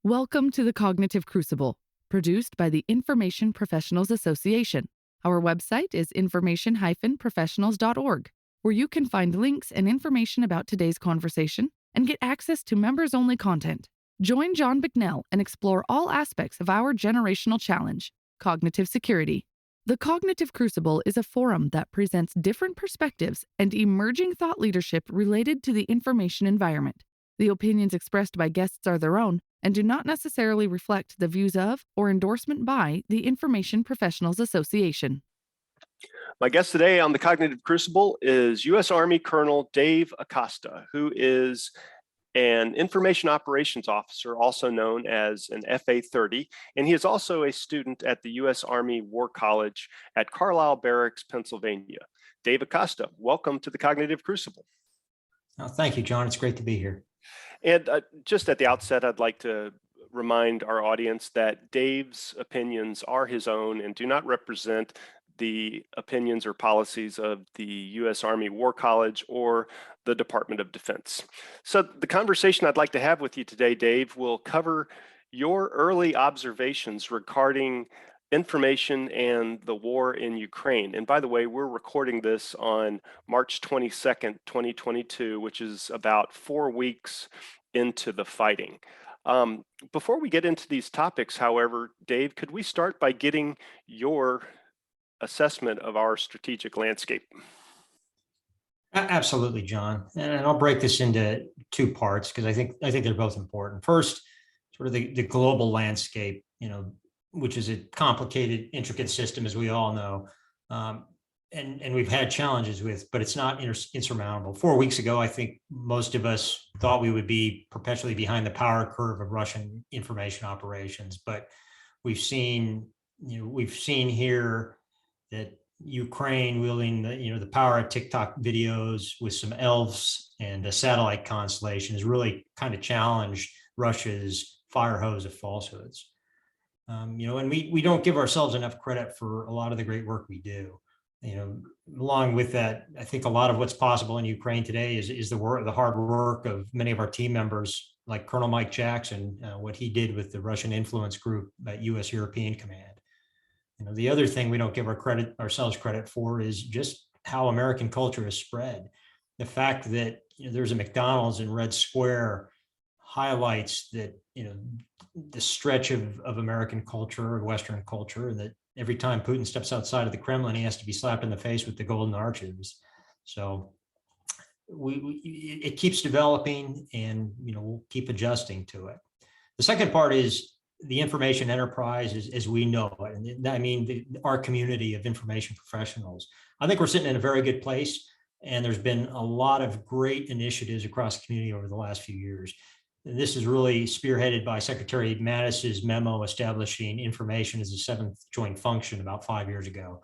Welcome to the Cognitive Crucible, produced by the Information Professionals Association. Our website is information-professionals.org, where you can find links and information about today's conversation and get access to members-only content. Join John Bicknell and explore all aspects of our generational challenge, cognitive security. The Cognitive Crucible is a forum that presents different perspectives and emerging thought leadership related to the information environment. The opinions expressed by guests are their own and do not necessarily reflect the views of or endorsement by the Information Professionals Association. My guest today on the Cognitive Crucible is U.S. Army Colonel Dave Acosta, who is an Information Operations Officer, also known as an FA-30, and he is also a student at the U.S. Army War College at Carlisle Barracks, Pennsylvania. Dave Acosta, welcome to the Cognitive Crucible. Oh, thank you, John. It's great to be here. And just at the outset, I'd like to remind our audience that Dave's opinions are his own and do not represent the opinions or policies of the U.S. Army War College or the Department of Defense. So the conversation I'd like to have with you today, Dave, will cover your early observations regarding information and the war in Ukraine. And by the way, we're recording this on March 22nd, 2022, which is about 4 weeks into the fighting. Before we get into these topics, however, Dave, could we start by getting your assessment of our strategic landscape? Absolutely, John. And I'll break this into two parts because I think they're both important. First, sort of the global landscape, which is a complicated, intricate system, as we all know, and we've had challenges with, but it's not insurmountable. 4 weeks ago, I think most of us thought we would be perpetually behind the power curve of Russian information operations, but we've seen here that Ukraine wielding the power of TikTok videos with some elves and a satellite constellation has really kind of challenged Russia's fire hose of falsehoods. And we don't give ourselves enough credit for a lot of the great work we do. Along with that, I think a lot of what's possible in Ukraine today is the hard work of many of our team members, like Colonel Mike Jackson, what he did with the Russian influence group at U.S. European Command. The other thing we don't give ourselves credit for is just how American culture is spread. The fact that there's a McDonald's in Red Square highlights that the stretch of American culture, of Western culture, and that every time Putin steps outside of the Kremlin, he has to be slapped in the face with the golden arches. So it keeps developing, and we'll keep adjusting to it. The second part is the information enterprise as we know it. And I mean, our community of information professionals. I think we're sitting in a very good place, and there's been a lot of great initiatives across the community over the last few years. And this is really spearheaded by Secretary Mattis's memo establishing information as a seventh joint function about 5 years ago.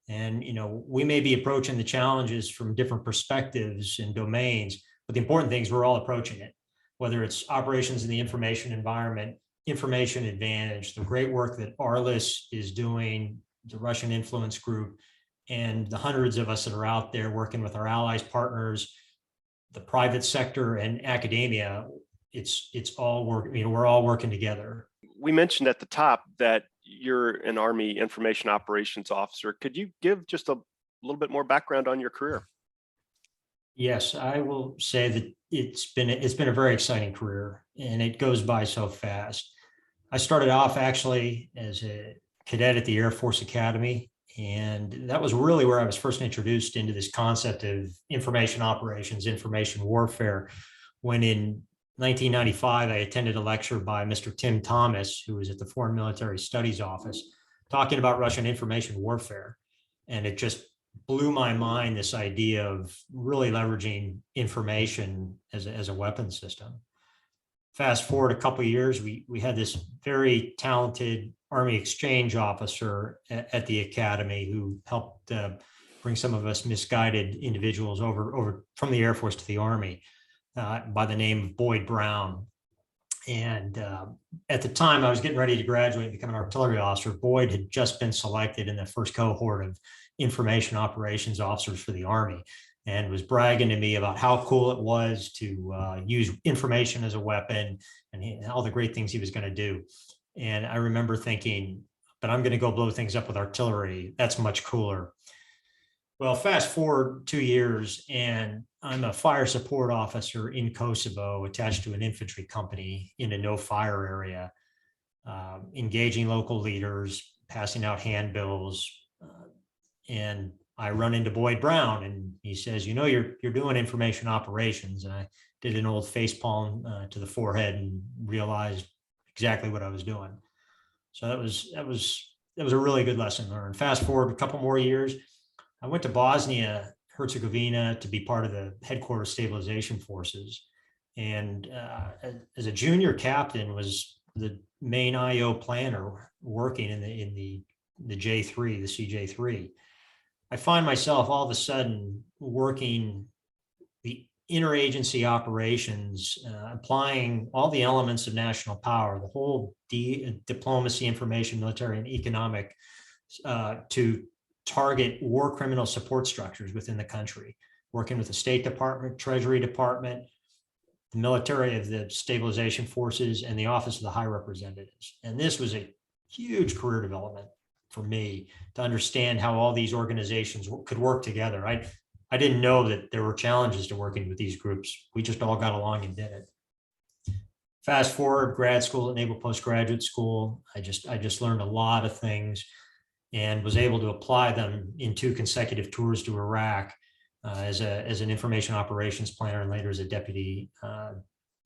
And, we may be approaching the challenges from different perspectives and domains, but the important thing is we're all approaching it, whether it's operations in the information environment, information advantage, the great work that ARLIS is doing, the Russian influence group, and the hundreds of us that are out there working with our allies, partners, the private sector, and academia. It's all work. We're all working together. We mentioned at the top that you're an Army Information Operations Officer. Could you give just a little bit more background on your career? Yes, I will say that it's been a very exciting career, and it goes by so fast. I started off actually as a cadet at the Air Force Academy, and that was really where I was first introduced into this concept of information operations, information warfare, when in 1995, I attended a lecture by Mr. Tim Thomas, who was at the Foreign Military Studies Office, talking about Russian information warfare. And it just blew my mind, this idea of really leveraging information as a weapon system. Fast forward a couple of years, we had this very talented Army exchange officer at the Academy who helped bring some of us misguided individuals over from the Air Force to the Army. By the name of Boyd Brown. And at the time I was getting ready to graduate and become an artillery officer, Boyd had just been selected in the first cohort of information operations officers for the Army. and was bragging to me about how cool it was to use information as a weapon and all the great things he was going to do. And I remember thinking, but I'm going to go blow things up with artillery. That's much cooler. Well, fast forward 2 years, and I'm a fire support officer in Kosovo attached to an infantry company in a no-fire area, engaging local leaders, passing out handbills. And I run into Boyd Brown, and he says, you're doing information operations. And I did an old facepalm to the forehead and realized exactly what I was doing. So that was a really good lesson learned. Fast forward a couple more years, I went to Bosnia-Herzegovina to be part of the headquarters Stabilization Forces. And as a junior captain, was the main IO planner working in the J3, the CJ3. I find myself all of a sudden working the interagency operations, applying all the elements of national power, the whole diplomacy, information, military, and economic, to target war criminal support structures within the country, working with the State Department, Treasury Department, the military of the Stabilization Forces, and the Office of the High Representatives. And this was a huge career development for me to understand how all these organizations could work together. I didn't know that there were challenges to working with these groups. We just all got along and did it. Fast forward, grad school at Naval Postgraduate School. I just learned a lot of things and was able to apply them in 2 consecutive tours to Iraq as an information operations planner and later as a deputy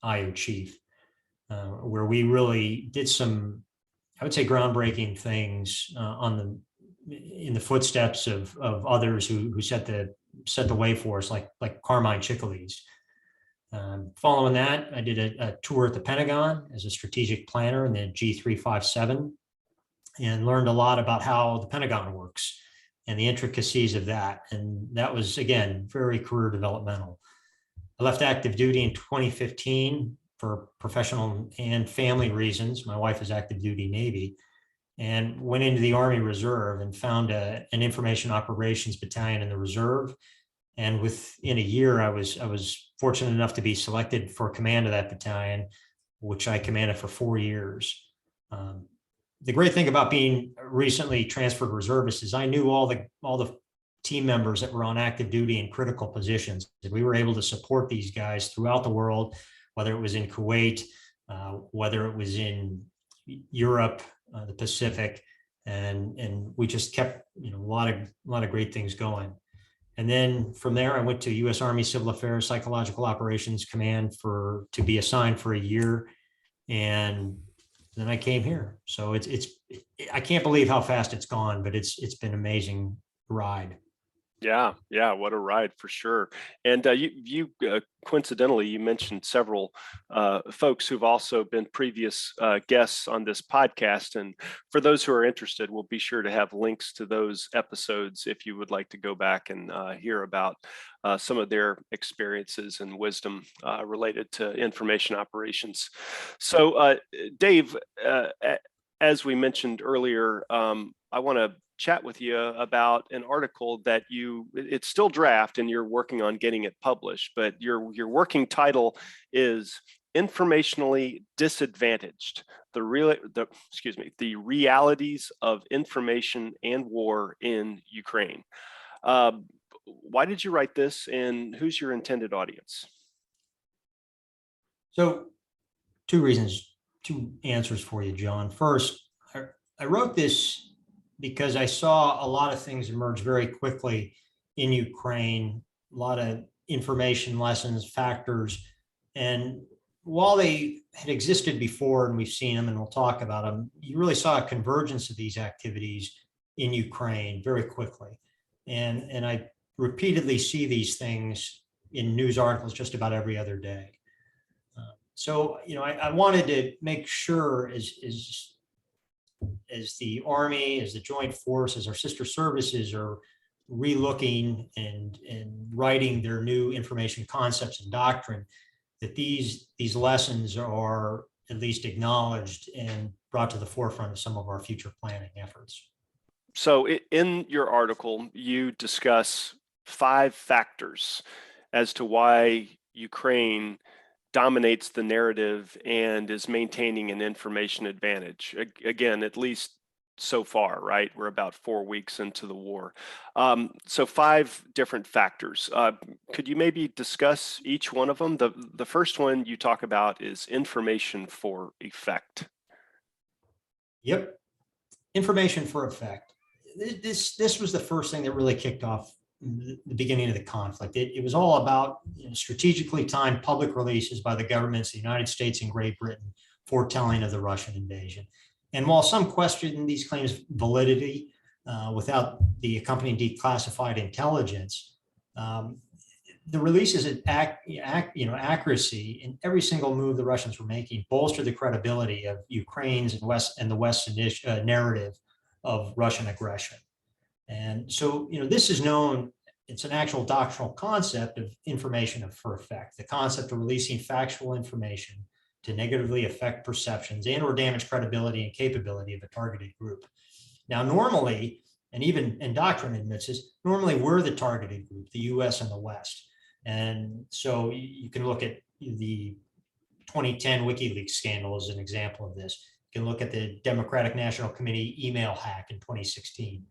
IO chief, where we really did some, I would say, groundbreaking things in the footsteps of others who set the way for us, like Carmine Chickalese. Following that, I did a tour at the Pentagon as a strategic planner in the G357 and learned a lot about how the Pentagon works and the intricacies of that. And that was, again, very career developmental. I left active duty in 2015 for professional and family reasons. My wife is active duty Navy, and went into the Army Reserve and found an information operations battalion in the Reserve. And within a year, I was fortunate enough to be selected for command of that battalion, which I commanded for 4 years. The great thing about being recently transferred reservist is I knew all the team members that were on active duty in critical positions. We were able to support these guys throughout the world, whether it was in Kuwait, whether it was in Europe, the Pacific, and we just kept a lot of great things going. And then from there, I went to U.S. Army Civil Affairs Psychological Operations Command to be assigned for a year, and then I came here. So I can't believe how fast it's gone, but it's been an amazing ride. Yeah, what a ride for sure. And you coincidentally, you mentioned several folks who've also been previous guests on this podcast. And for those who are interested, we'll be sure to have links to those episodes if you would like to go back and hear about some of their experiences and wisdom related to information operations. So, Dave, as we mentioned earlier, I want to chat with you about an article that it's still draft and you're working on getting it published, but your working title is Informationally Disadvantaged, the realities of information and war in Ukraine. Why did you write this, and who's your intended audience? So 2 reasons, 2 answers for you, John. First, I wrote this because I saw a lot of things emerge very quickly in Ukraine, a lot of information lessons, factors. And while they had existed before and we've seen them and we'll talk about them, you really saw a convergence of these activities in Ukraine very quickly. And I repeatedly see these things in news articles just about every other day. So I wanted to make sure as the Army, as the Joint Force, as our sister services are relooking and writing their new information concepts and doctrine, that these lessons are at least acknowledged and brought to the forefront of some of our future planning efforts. So in your article, you discuss 5 factors as to why Ukraine dominates the narrative and is maintaining an information advantage. Again, at least so far, right? We're about 4 weeks into the war. So 5 different factors. Could you maybe discuss each one of them? The first one you talk about is information for effect. Yep. Information for effect. This was the first thing that really kicked off the beginning of the conflict. It was all about strategically timed public releases by the governments of the United States and Great Britain foretelling of the Russian invasion. And while some question these claims' validity without the accompanying declassified intelligence, the releases of accuracy in every single move the Russians were making bolstered the credibility of Ukraine's and the West's narrative of Russian aggression. And so, this is known, it's an actual doctrinal concept of information for effect, the concept of releasing factual information to negatively affect perceptions and or damage credibility and capability of a targeted group. Now, normally, and even doctrine admits this, normally we're the targeted group, the US and the West. And so you can look at the 2010 WikiLeaks scandal as an example of this. You can look at the Democratic National Committee email hack in 2016.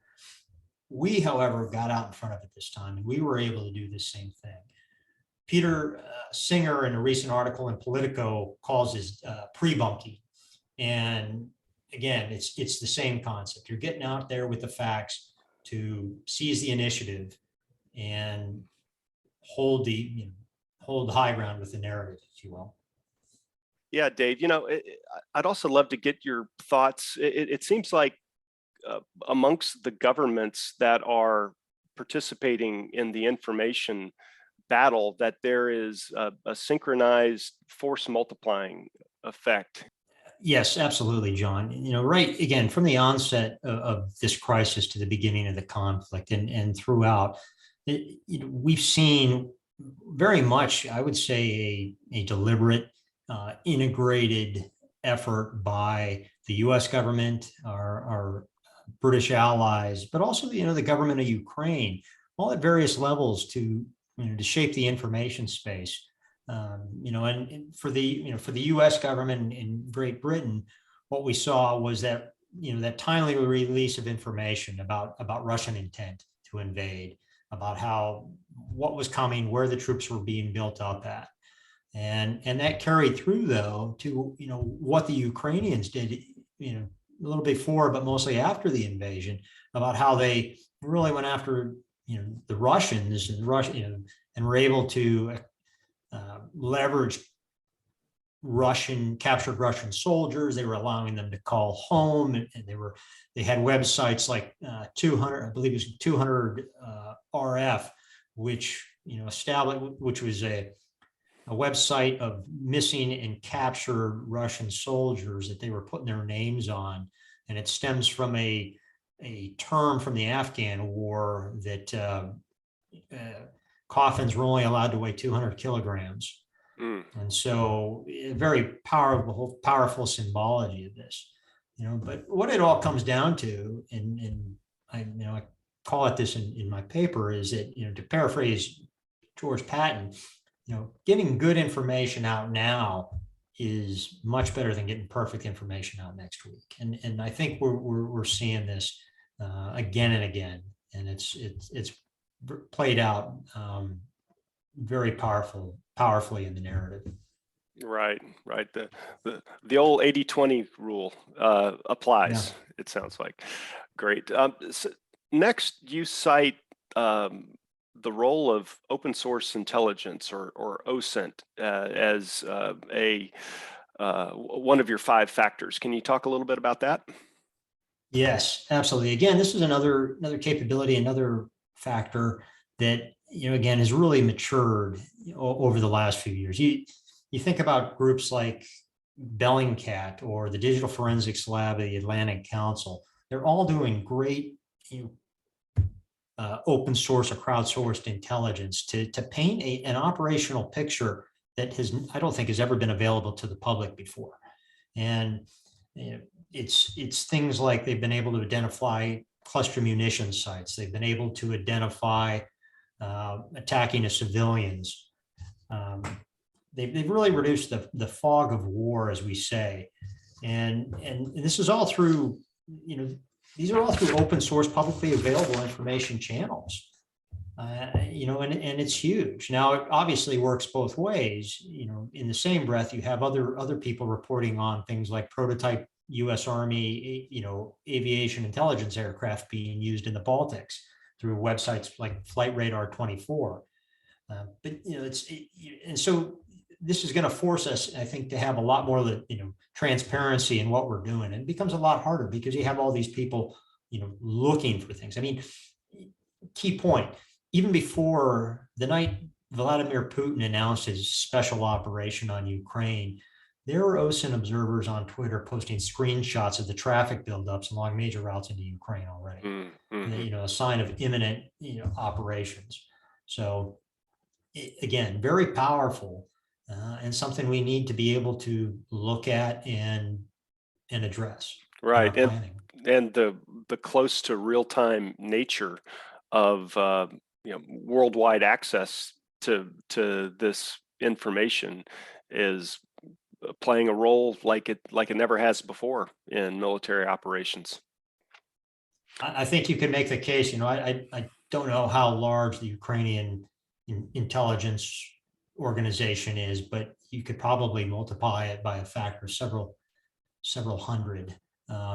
We, however, got out in front of it this time, and we were able to do the same thing. Peter Singer, in a recent article in Politico, calls this pre-bunking. And again, it's the same concept. You're getting out there with the facts to seize the initiative and hold the high ground with the narrative, if you will. Yeah, Dave, I'd also love to get your thoughts. It seems like amongst the governments that are participating in the information battle, that there is a synchronized force multiplying effect. Yes, absolutely, John. Right, again, from the onset of this crisis to the beginning of the conflict and throughout, we've seen very much, I would say, a deliberate, integrated effort by the U.S. government, our British allies, but also the government of Ukraine, all at various levels to shape the information space. And for the U.S. government in Great Britain, what we saw was that that timely release of information about Russian intent to invade, about what was coming, where the troops were being built up at, and that carried through though to what the Ukrainians did a little before, but mostly after the invasion, about how they really went after the Russians and were able to leverage captured Russian soldiers. They were allowing them to call home, and they had websites like 200, I believe it was 200 RF, which which was a website of missing and captured Russian soldiers that they were putting their names on, and it stems from a term from the Afghan war that coffins were only allowed to weigh 200 kilograms. And so very powerful symbology of this, but what it all comes down to, and I call it this in my paper, is that, to paraphrase George Patton, getting good information out now is much better than getting perfect information out next week. And I think we're seeing this again and again, and it's played out very powerfully in the narrative. Right. The old 80-20 rule applies. Yeah. It sounds like. Great. So next, you cite the role of open source intelligence or OSINT as one of your 5 factors. Can you talk a little bit about that? Yes, absolutely. Again, this is another capability, another factor that again has really matured over the last few years. You think about groups like Bellingcat or the Digital Forensics Lab of the Atlantic Council. They're all doing great open source or crowdsourced intelligence to paint an operational picture that I don't think has ever been available to the public before. And it's things like they've been able to identify cluster munition sites. They've been able to identify attacking the civilians. They've really reduced the fog of war, as we say. And this is all through, these are all through open source, publicly available information channels. And it's huge. Now, it obviously works both ways. In the same breath, you have other people reporting on things like prototype U.S. Army, aviation intelligence aircraft being used in the Baltics through websites like Flight Radar 24. And so this is going to force us, I think, to have a lot more of transparency in what we're doing. And it becomes a lot harder because you have all these people, looking for things. I mean, key point. Even before the night Vladimir Putin announced his special operation on Ukraine, there were OSINT observers on Twitter posting screenshots of the traffic buildups along major routes into Ukraine already. Mm-hmm. A sign of imminent, operations. So, again, very powerful and something we need to be able to look at and address. Right, and the close to real time nature of worldwide access to this information is playing a role like it never has before in military operations. I think you can make the case. I don't know how large the Ukrainian intelligence organization is, but you could probably multiply it by a factor of several hundred,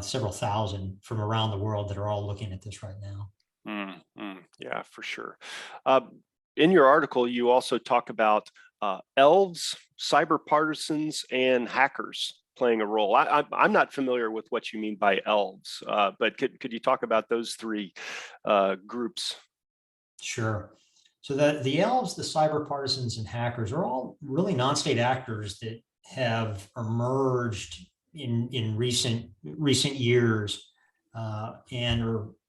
several thousand from around the world that are all looking at this right now. Yeah, for sure. In your article, you also talk about elves, cyber partisans, and hackers playing a role. I'm not familiar with what you mean by elves, but could you talk about those three groups? Sure. So the elves, the cyber partisans, and hackers are all really non-state actors that have emerged in recent years and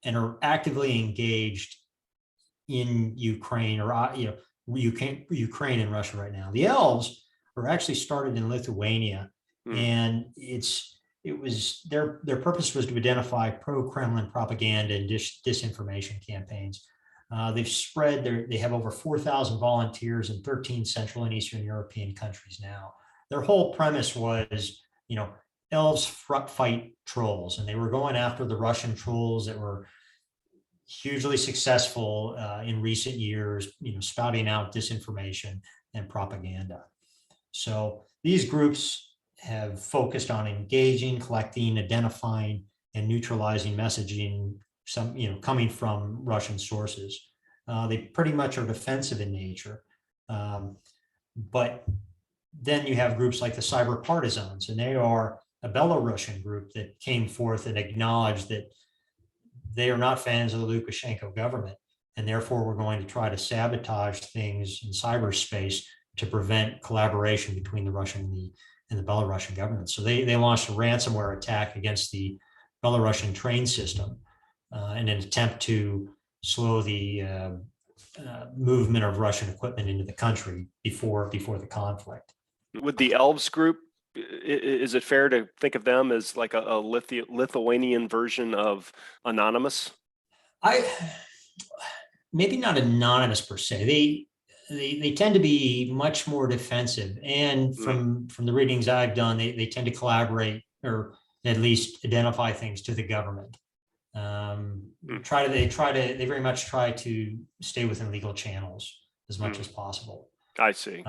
are actively engaged in Ukraine or Ukraine and Russia right now. The elves were actually started in Lithuania, and their purpose was to identify pro-Kremlin propaganda and disinformation campaigns. They've spread they have over 4,000 volunteers in 13 Central and Eastern European countries now. Their whole premise was, elves fight trolls, and they were going after the Russian trolls that were hugely successful in recent years, spouting out disinformation and propaganda. So these groups have focused on engaging, collecting, identifying, and neutralizing messaging, coming from Russian sources. They pretty much are defensive in nature. But then you have groups like the cyber partisans, and they are a Belarusian group that came forth and acknowledged that they are not fans of the Lukashenko government, and therefore we're going to try to sabotage things in cyberspace to prevent collaboration between the Russian and the Belarusian government. So they launched a ransomware attack against the Belarusian train system in an attempt to slow the movement of Russian equipment into the country before the conflict. With the elves group, is it fair to think of them as like a Lithuanian version of Anonymous? Maybe not anonymous per se. They tend to be much more defensive, and from the readings I've done, they tend to collaborate or at least identify things to the government. They very much try to stay within legal channels as much as possible. I see.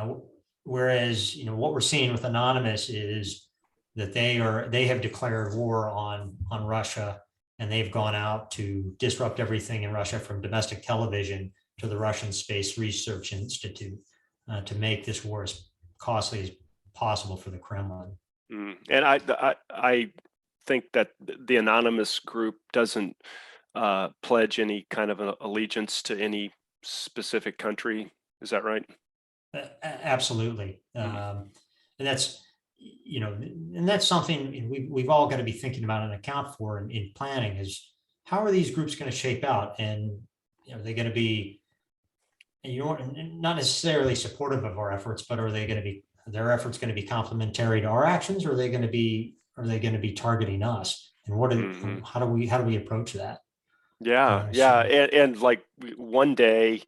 Whereas, what we're seeing with Anonymous is that they have declared war on Russia, and they've gone out to disrupt everything in Russia, from domestic television to the Russian Space Research Institute, to make this war as costly as possible for the Kremlin. And I think that the Anonymous group doesn't pledge any kind of an allegiance to any specific country. Is that right? Absolutely. And that's something we've all got to be thinking about and account for in planning, is how are these groups going to shape out? And they're going to be, not necessarily supportive of our efforts, but are their efforts going to be complementary to our actions, or are they going to be targeting us? And how do we approach that? Yeah. And like one day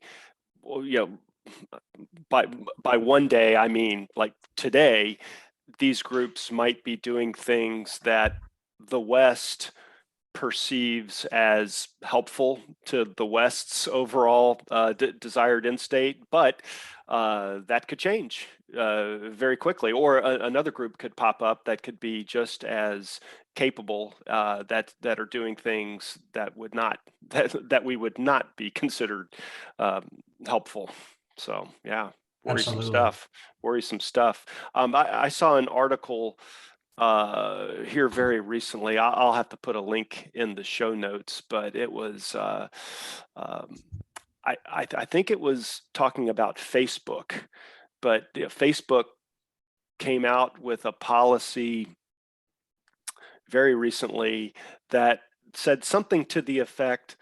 well, by one day, I mean like today, these groups might be doing things that the West perceives as helpful to the West's overall desired end state, but that could change very quickly, or another group could pop up that could be just as capable, that are doing things that would not that we would not be considered helpful. So yeah, worrisome Absolutely. stuff. Worrisome stuff. I saw an article here very recently. I'll have to put a link in the show notes, but it was I think it was talking about Facebook, but Facebook came out with a policy very recently that said something to the effect,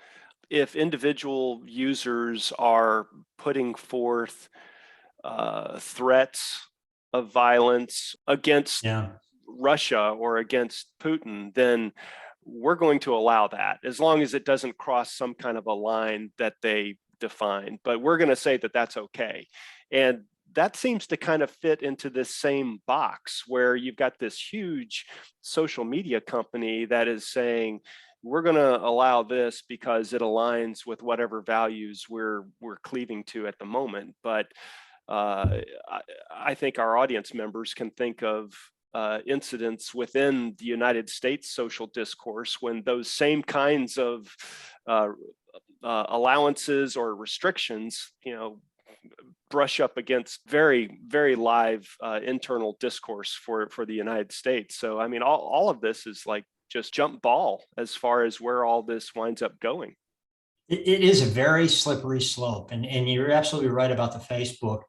if individual users are putting forth threats of violence against Yeah. Russia or against Putin, then we're going to allow that as long as it doesn't cross some kind of a line that they define. But we're going to say that that's okay. And that seems to kind of fit into this same box where you've got this huge social media company that is saying, we're going to allow this because it aligns with whatever values we're cleaving to at the moment. But I think our audience members can think of incidents within the United States social discourse when those same kinds of allowances or restrictions, brush up against very, very live internal discourse for the United States. So, I mean, all of this is like just jump ball as far as where all this winds up going. It is a very slippery slope, and you're absolutely right about the Facebook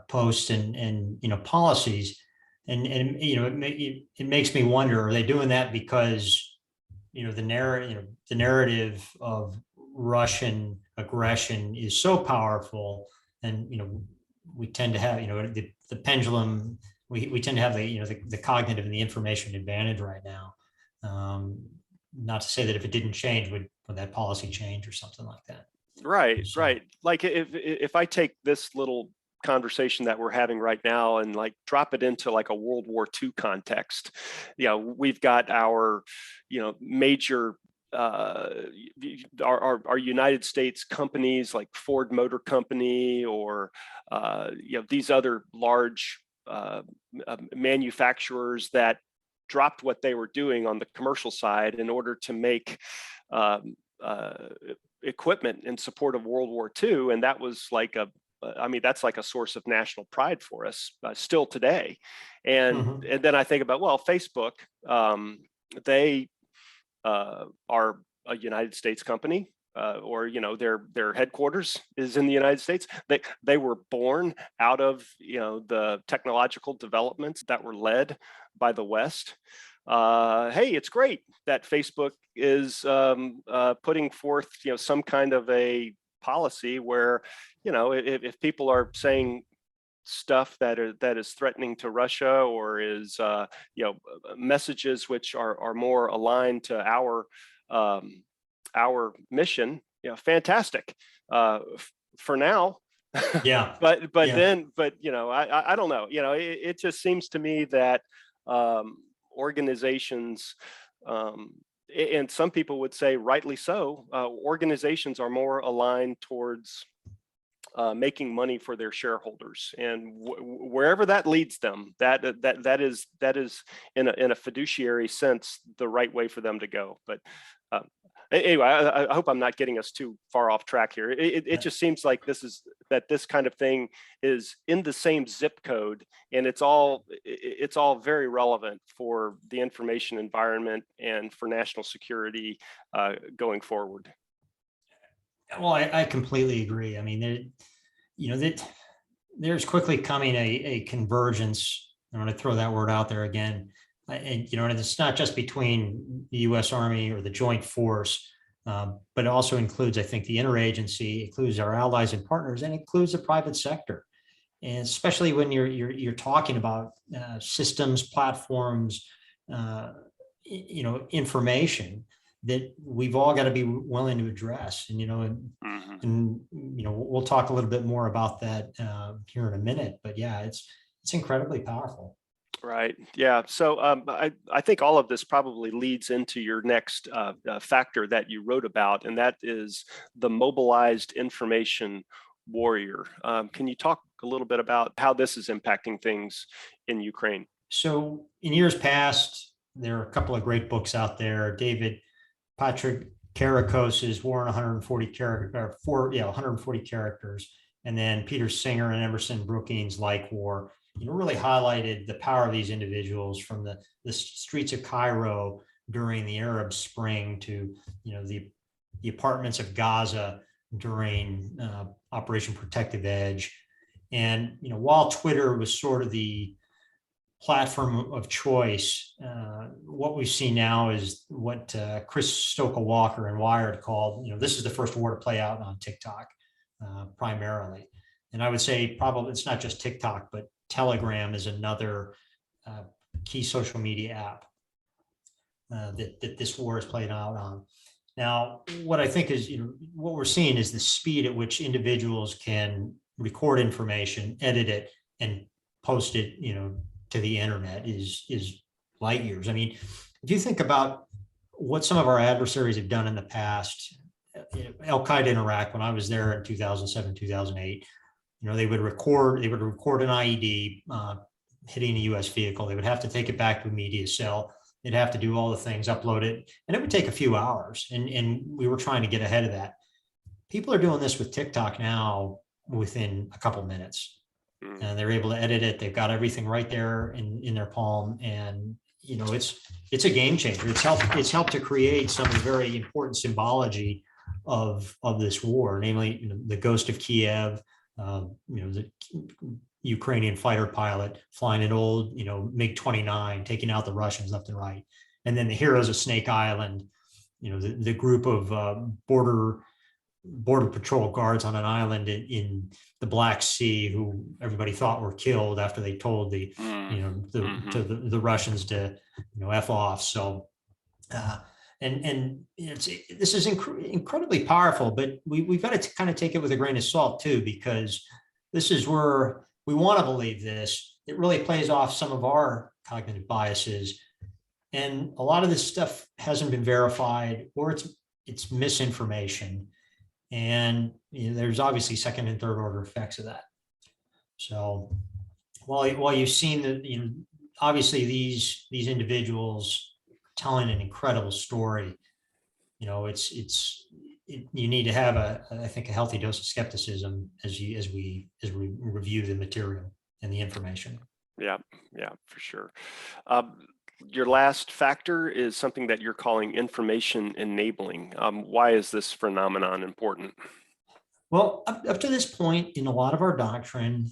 posts and policies, and it makes me wonder: are they doing that because the narrative of Russian aggression is so powerful, and we tend to have the pendulum. We tend to have the cognitive and the information advantage right now. Not to say that if it didn't change, would that policy change or something like that. Right, So, right. Like if I take this little conversation that we're having right now and like drop it into like a World War II context, we've got our, major our United States companies like Ford Motor Company or these other large manufacturers that dropped what they were doing on the commercial side in order to make equipment in support of World War II, and that was like that's like a source of national pride for us still today. And then I think about, well, Facebook, they are a United States company, or their headquarters is in the United States. They were born out of the technological developments that were led by the West. Hey, it's great that Facebook is putting forth some kind of a policy where if people are saying stuff that is threatening to Russia or is messages which are more aligned to our mission, fantastic for now. yeah. but Yeah. then I don't know, it just seems to me that organizations, and some people would say rightly so, organizations are more aligned towards making money for their shareholders, and wherever that leads them, that is in a fiduciary sense the right way for them to go. But anyway, I hope I'm not getting us too far off track here. It just seems like this kind of thing is in the same zip code, and it's all very relevant for the information environment and for national security going forward. Well, I completely agree. I mean, there's quickly coming a convergence. I'm going to throw that word out there again. And it's not just between the U.S. Army or the Joint Force, but it also includes, I think, the interagency, includes our allies and partners, and includes the private sector. And especially when you're talking about systems, platforms, information, that we've all got to be willing to address. And, we'll talk a little bit more about that here in a minute, but yeah, it's incredibly powerful. Right. Yeah. So I think all of this probably leads into your next factor that you wrote about, and that is the mobilized information warrior. Can you talk a little bit about how this is impacting things in Ukraine? So in years past, there are a couple of great books out there. Patrick Caracose's War in 140 characters, and then Peter Singer and Emerson Brookings' Like War, really highlighted the power of these individuals from the streets of Cairo during the Arab Spring to, the apartments of Gaza during Operation Protective Edge. And, while Twitter was sort of the platform of choice, what we see now is what Chris Stoker-Walker and Wired called, this is the first war to play out on TikTok primarily. And I would say probably it's not just TikTok, but Telegram is another key social media app that this war is playing out on. Now, what I think is, what we're seeing is the speed at which individuals can record information, edit it, and post it, to the internet is light years. I mean, if you think about what some of our adversaries have done in the past, Al Qaeda in Iraq, when I was there in 2007, 2008, they would record an IED hitting a U.S. vehicle. They would have to take it back to a media cell. They'd have to do all the things, upload it, and it would take a few hours. And we were trying to get ahead of that. People are doing this with TikTok now within a couple minutes. And they're able to edit it. They've got everything right there in their palm. And, it's a game changer. It's helped to create some very important symbology of this war, namely, the ghost of Kiev, the Ukrainian fighter pilot flying an old, MiG-29, taking out the Russians left and right. And then the heroes of Snake Island, the group of border patrol guards on an island in the Black Sea who everybody thought were killed after they told the Russians to F off. So this is incredibly powerful, but we've got to kind of take it with a grain of salt too, because this is where we want to believe this. It really plays off some of our cognitive biases, and a lot of this stuff hasn't been verified, or it's misinformation. And there's obviously second and third order effects of that. So while you've seen that, obviously these individuals telling an incredible story, you need to have I think a healthy dose of skepticism as we review the material and the information. Yeah, for sure. Your last factor is something that you're calling information enabling. Why is this phenomenon important? Well, up to this point, in a lot of our doctrine,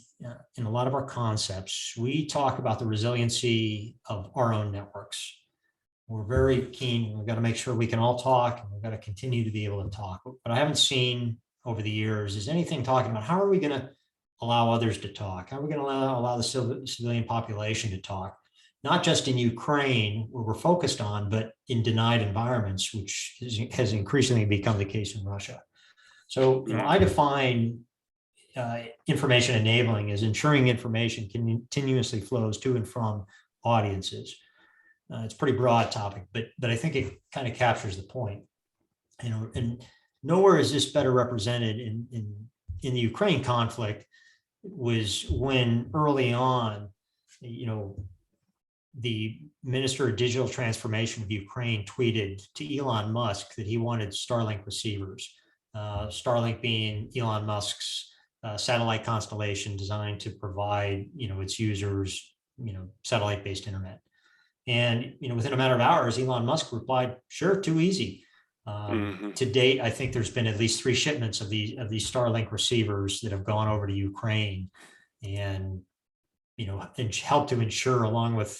in a lot of our concepts, we talk about the resiliency of our own networks. We're very keen. We've got to make sure we can all talk, and we've got to continue to be able to talk. But I haven't seen over the years is anything talking about how are we going to allow others to talk? How are we going to allow the civilian population to talk? Not just in Ukraine, where we're focused on, but in denied environments, which has increasingly become the case in Russia. So I define information enabling as ensuring information continuously flows to and from audiences. It's a pretty broad topic, but I think it kind of captures the point. And nowhere is this better represented in the Ukraine conflict. Was when early on, the Minister of Digital Transformation of Ukraine tweeted to Elon Musk that he wanted Starlink receivers. Starlink being Elon Musk's satellite constellation designed to provide, its users, satellite-based internet. And, within a matter of hours, Elon Musk replied, "Sure, too easy." To date, I think there's been at least 3 shipments of these Starlink receivers that have gone over to Ukraine, and and help to ensure, along with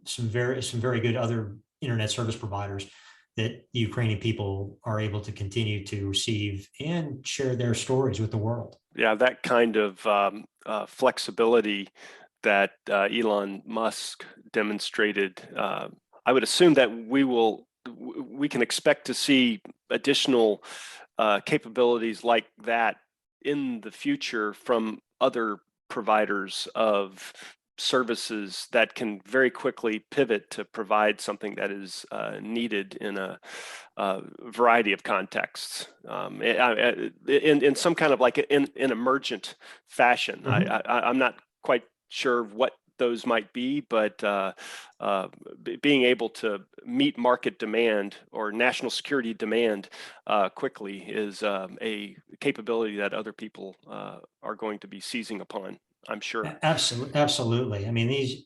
some very good other internet service providers, that the Ukrainian people are able to continue to receive and share their stories with the world. Yeah, that kind of flexibility that Elon Musk demonstrated, I would assume that we can expect to see additional capabilities like that in the future from other providers of services that can very quickly pivot to provide something that is needed in a variety of contexts, in some kind of like in emergent fashion. I'm not quite sure what those might be, but being able to meet market demand or national security demand quickly is a capability that other people are going to be seizing upon, I'm sure. Absolutely. I mean,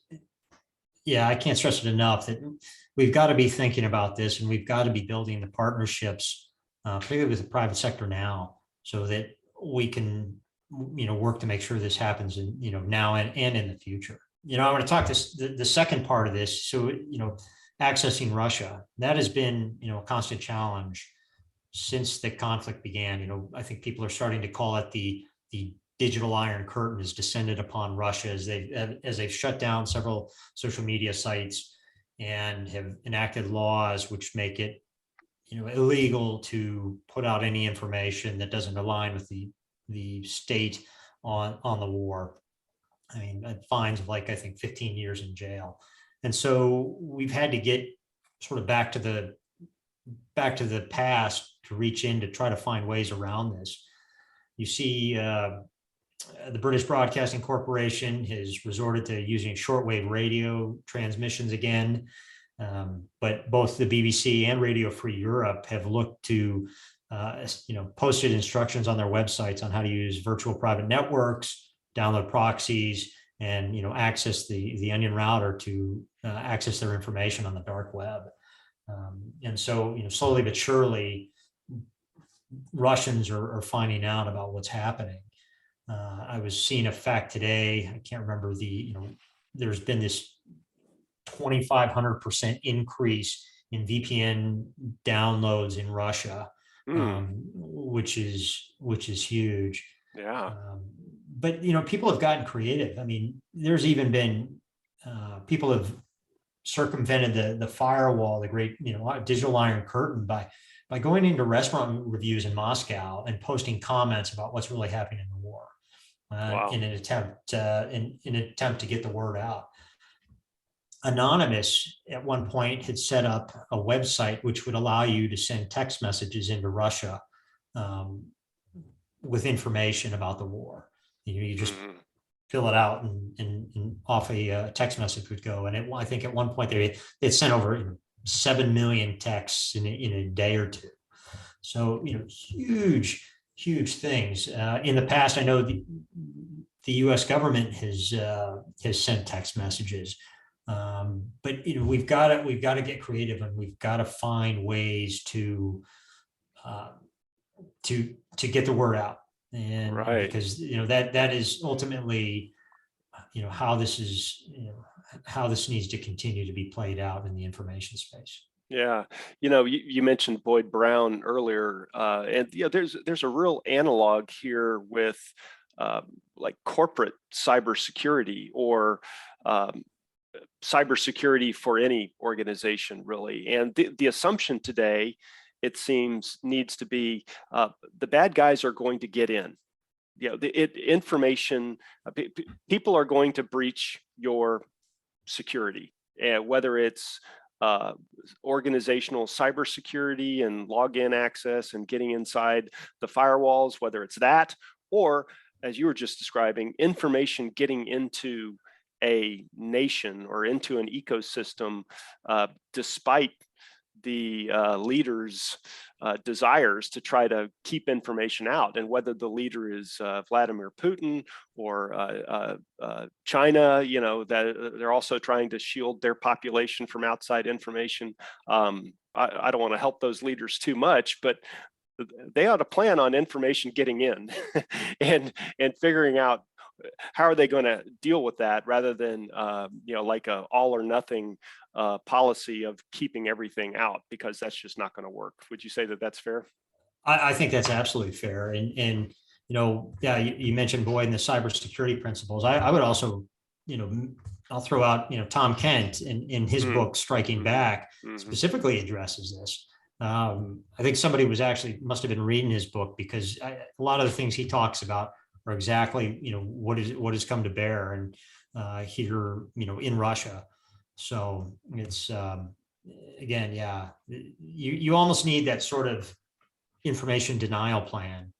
I can't stress it enough that we've got to be thinking about this, and we've got to be building the partnerships, particularly with the private sector now, so that we can, work to make sure this happens in, now and in the future. I want to talk the second part of this. So, accessing Russia, that has been, a constant challenge since the conflict began. I think people are starting to call it the digital iron curtain has descended upon Russia as they've shut down several social media sites and have enacted laws which make it, illegal to put out any information that doesn't align with the state on the war. I mean, fines of I think 15 years in jail. And so we've had to get sort of back to the past to reach in to try to find ways around this. You see, the British Broadcasting Corporation has resorted to using shortwave radio transmissions again. But both the BBC and Radio Free Europe have looked to, posted instructions on their websites on how to use virtual private networks, download proxies, and access the onion router to access their information on the dark web. And so slowly but surely, Russians are finding out about what's happening. I was seeing a fact today. I can't remember there's been this 2,500% increase in VPN downloads in Russia, which is huge. Yeah. But people have gotten creative. I mean, there's even been people have circumvented the firewall, the great digital iron curtain by going into restaurant reviews in Moscow and posting comments about what's really happening in the war, Wow. in an attempt to get the word out. Anonymous at one point had set up a website which would allow you to send text messages into Russia with information about the war. You just fill it out and off a text message would go. And I think at one point they sent over 7 million texts in a day or two. So, huge things. In the past, I know the U.S. government has sent text messages. But we've got to get creative, and we've got to find ways to get the word out. And right. Because that is ultimately how this needs to continue to be played out in the information space. Yeah, you mentioned Boyd Brown earlier, and there's a real analog here with like corporate cybersecurity or cybersecurity for any organization, really. And the assumption today, it seems, needs to be the bad guys are going to get in. Information, people are going to breach your security, whether it's organizational cybersecurity and login access and getting inside the firewalls, whether it's that, or as you were just describing, information getting into a nation or into an ecosystem, despite the leader's desires to try to keep information out, and whether the leader is Vladimir Putin or China, that they're also trying to shield their population from outside information. I don't want to help those leaders too much, but they ought to plan on information getting in and figuring out how are they going to deal with that, rather than like a all or nothing policy of keeping everything out, because that's just not going to work. Would you say that that's fair? I think that's absolutely fair. And you mentioned Boyd and the cybersecurity principles. I would also, I'll throw out, Tom Kent in his book Striking Back specifically addresses this. I think somebody must have been reading his book, because a lot of the things he talks about are exactly, what has come to bear and here, in Russia. So it's, again, yeah, you almost need that sort of information denial plan.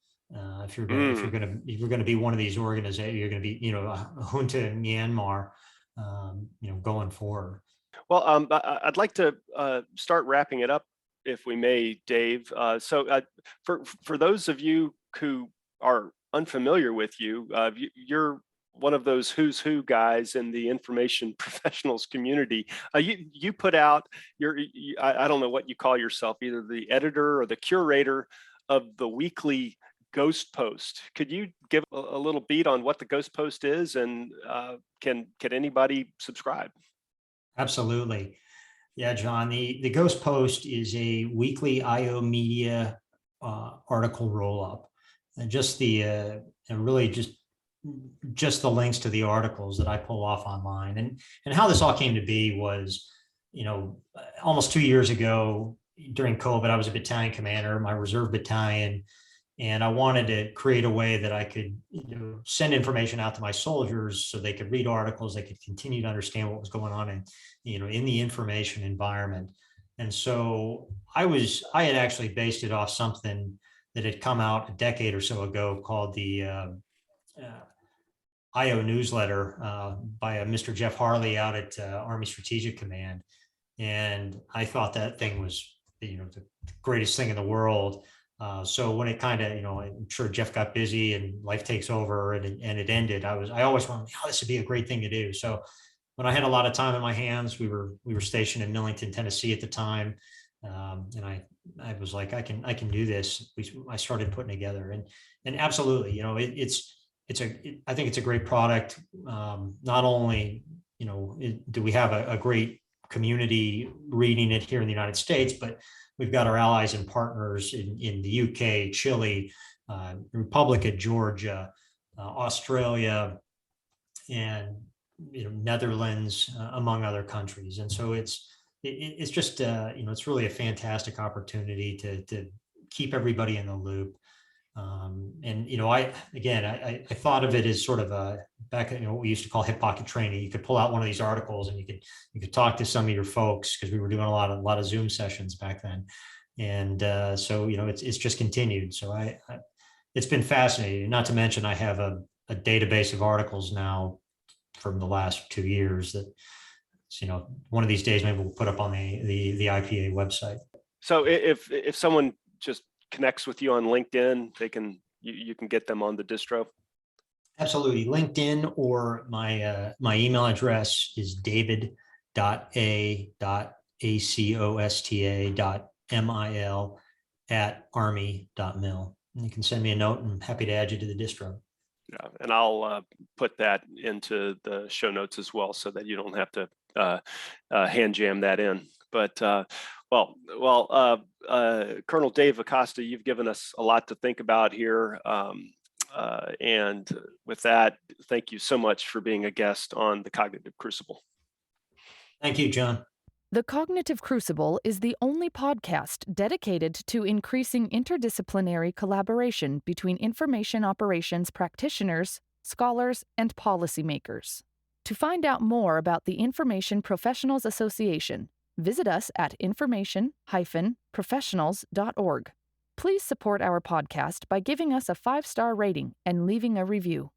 If you're going to be one of these organizations, you're going to be, a junta in Myanmar, going forward. Well, I'd like to start wrapping it up, if we may, Dave. So for those of you who are unfamiliar with you, you're one of those who's who guys in the information professionals community. You put out I don't know what you call yourself, either the editor or the curator of the weekly Ghost Post. Could you give a little beat on what the Ghost Post is, and can anybody subscribe? Absolutely. Yeah, John, the Ghost Post is a weekly IO media article roll-up. And just and really just the links to the articles that I pull off online. And how this all came to be was, almost 2 years ago during COVID, I was a battalion commander, my reserve battalion, and I wanted to create a way that I could send information out to my soldiers so they could read articles, they could continue to understand what was going on in the information environment. And so I had actually based it off something that had come out a decade or so ago called the IO newsletter by Mr. Jeff Harley out at Army Strategic Command. And I thought that thing was, the greatest thing in the world. So when it kind of, I'm sure Jeff got busy and life takes over and it ended, I always wanted, this would be a great thing to do. So when I had a lot of time in my hands, we were stationed in Millington, Tennessee at the time. And I was like, I can do this. I started putting together and absolutely, I think it's a great product. Not only, do we have a great community reading it here in the United States, but we've got our allies and partners in the UK, Chile, Republic of Georgia, Australia, and Netherlands, among other countries. And so it's just it's really a fantastic opportunity to keep everybody in the loop. And I thought of it as sort of back what we used to call hip pocket training. You could pull out one of these articles and you could talk to some of your folks, because we were doing a lot of Zoom sessions back then. And so it's just continued. So it's been fascinating. Not to mention I have a database of articles now from the last 2 years that one of these days maybe we'll put up on the IPA website. So if someone just connects with you on LinkedIn, you can get them on the distro? Absolutely. LinkedIn, or my email address is david.acosta.mil@army.mil. And you can send me a note, and I'm happy to add you to the distro. Yeah, and I'll put that into the show notes as well, so that you don't have to hand jam that in. But Colonel Dave Acosta, you've given us a lot to think about here. And with that, thank you so much for being a guest on the Cognitive Crucible. Thank you, John. The Cognitive Crucible is the only podcast dedicated to increasing interdisciplinary collaboration between information operations practitioners, scholars, and policymakers. To find out more about the Information Professionals Association, visit us at information-professionals.org. Please support our podcast by giving us a 5-star rating and leaving a review.